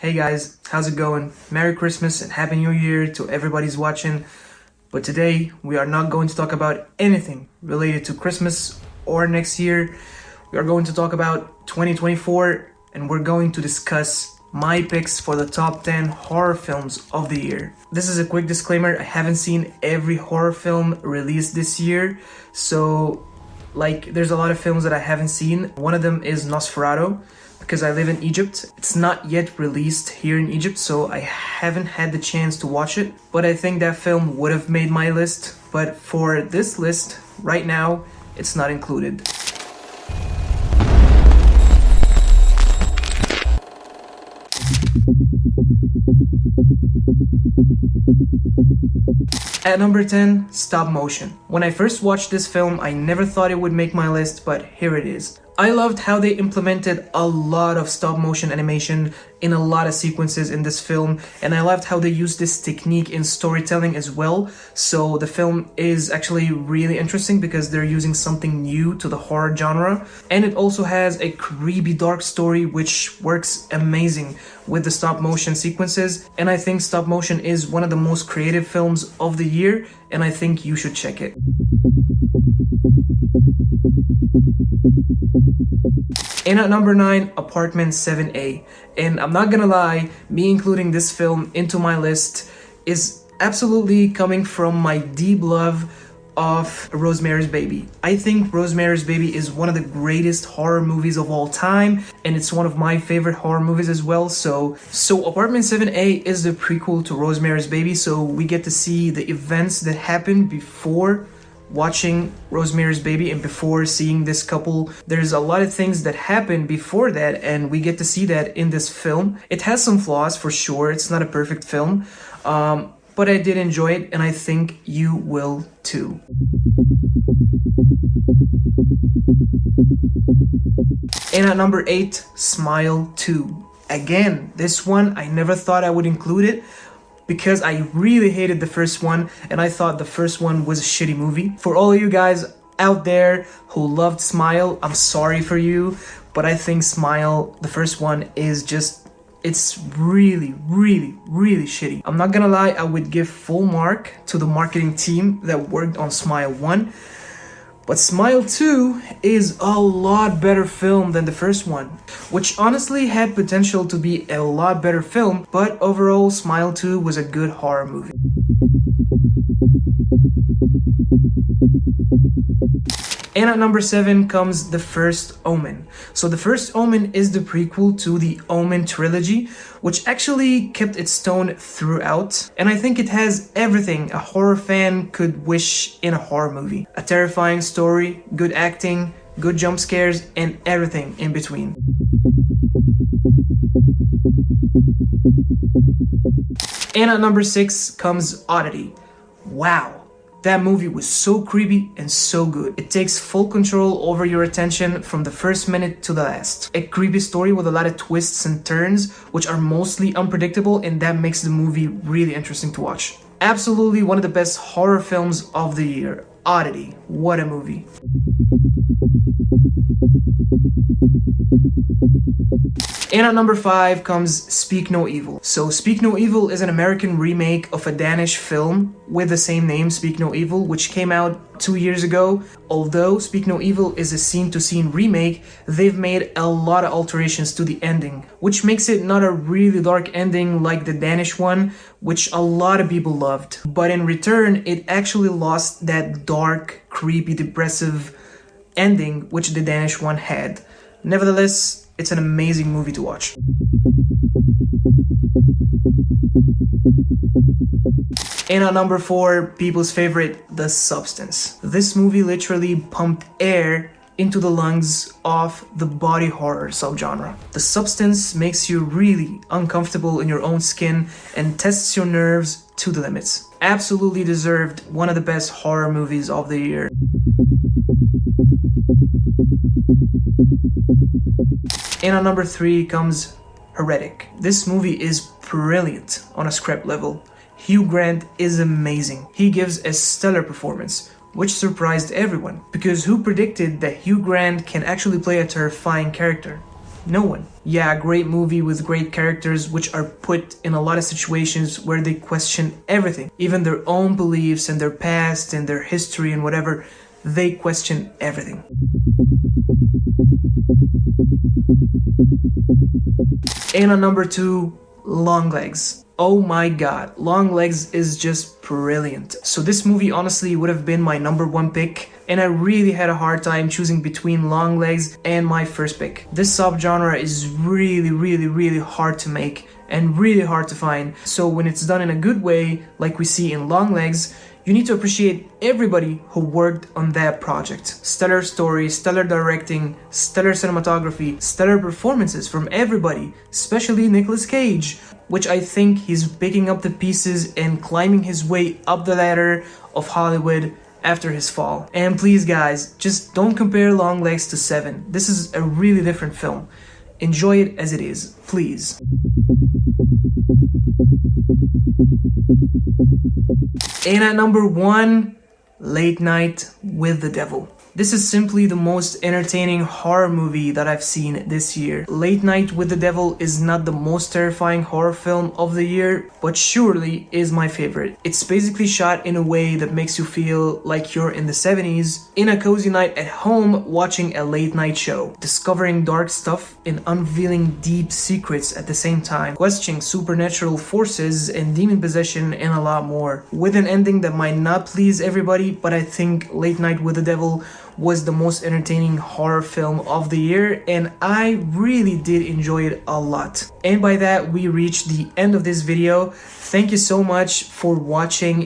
Hey guys, how's it going? Merry Christmas and Happy New Year to everybody's watching. But today we are not going to talk about anything related to Christmas or next year. We are going to talk about 2024 and we're going to discuss my picks for the top 10 horror films of the year. This is a quick disclaimer, I haven't seen every horror film released this year, so there's a lot of films that I haven't seen. One of them is Nosferatu, because I live in Egypt. It's not yet released here in Egypt, so I haven't had the chance to watch it, but I think that film would have made my list, but for this list, right now, it's not included. At number 10, stop motion. When I first watched this film, I never thought it would make my list, but here it is. I loved how they implemented a lot of stop motion animation in a lot of sequences in this film, and I loved how they used this technique in storytelling as well. So the film is actually really interesting because they're using something new to the horror genre, and it also has a creepy dark story which works amazing with the stop motion sequences, and I think stop motion is one of the most creative films of the year, and I think you should check it. And at number 9, Apartment 7A. And I'm not gonna lie, me including this film into my list is absolutely coming from my deep love of Rosemary's Baby. I think Rosemary's Baby is one of the greatest horror movies of all time, and it's one of my favorite horror movies as well. So Apartment 7A is the prequel to Rosemary's Baby, so we get to see the events that happened before watching Rosemary's Baby and before seeing this couple. There's a lot of things that happened before that, and we get to see that in this film. It has some flaws for sure, it's not a perfect film, but I did enjoy it, and I think you will too. And at number 8, Smile 2. Again, this one, I never thought I would include it because I really hated the first one, and I thought the first one was a shitty movie. For all of you guys out there who loved Smile, I'm sorry for you, but I think Smile, the first one, is just, it's really shitty. I'm not gonna lie, I would give full mark to the marketing team that worked on Smile 1, but Smile 2 is a lot better film than the first one, which honestly had potential to be a lot better film, but overall Smile 2 was a good horror movie. And at number 7 comes The First Omen. So The First Omen is the prequel to the Omen trilogy, which actually kept its tone throughout, and I think it has everything a horror fan could wish in a horror movie. A terrifying story, good acting, good jump scares, and everything in between. And at number 6 comes Odity. Wow. That movie was so creepy and so good. It takes full control over your attention from the first minute to the last. A creepy story with a lot of twists and turns, which are mostly unpredictable, and that makes the movie really interesting to watch. Absolutely one of the best horror films of the year. Odity, what a movie. And at number 5 comes Speak No Evil. So Speak No Evil is an American remake of a Danish film with the same name, Speak No Evil, which came out 2 years ago. Although Speak No Evil is a scene-to-scene remake, they've made a lot of alterations to the ending, which makes it not a really dark ending like the Danish one, which a lot of people loved. But in return, it actually lost that dark, creepy, depressive ending which the Danish one had. Nevertheless, it's an amazing movie to watch. And at number 4, people's favorite, The Substance. This movie literally pumped air into the lungs of the body horror subgenre. The Substance makes you really uncomfortable in your own skin and tests your nerves to the limits. Absolutely deserved one of the best horror movies of the year. And at number 3 comes Heretic. This movie is brilliant on a script level. Hugh Grant is amazing. He gives a stellar performance, which surprised everyone, because who predicted that Hugh Grant can actually play a terrifying character? No one. Yeah, great movie with great characters which are put in a lot of situations where they question everything, even their own beliefs and their past and their history and whatever. They question everything. And on number 2, Longlegs. Oh my god, Longlegs is just brilliant. So this movie honestly would have been my number 1 pick, and I really had a hard time choosing between Longlegs and my first pick. This subgenre is really hard to make and really hard to find. So when it's done in a good way, like we see in Longlegs, you need to appreciate everybody who worked on that project. Stellar story, stellar directing, stellar cinematography, stellar performances from everybody, especially Nicolas Cage, which I think he's picking up the pieces and climbing his way up the ladder of Hollywood after his fall. And please guys, just don't compare Longlegs to Seven. This is a really different film. Enjoy it as it is, please. And at number 1, Late Night with the Devil. This is simply the most entertaining horror movie that I've seen this year. Late Night with the Devil is not the most terrifying horror film of the year, but surely is my favorite. It's basically shot in a way that makes you feel like you're in the 70s, in a cozy night at home watching a late night show, discovering dark stuff and unveiling deep secrets at the same time, questioning supernatural forces and demon possession and a lot more. With an ending that might not please everybody, but I think Late Night with the Devil was the most entertaining horror film of the year, and I really did enjoy it a lot. And by that, we reached the end of this video. Thank you so much for watching.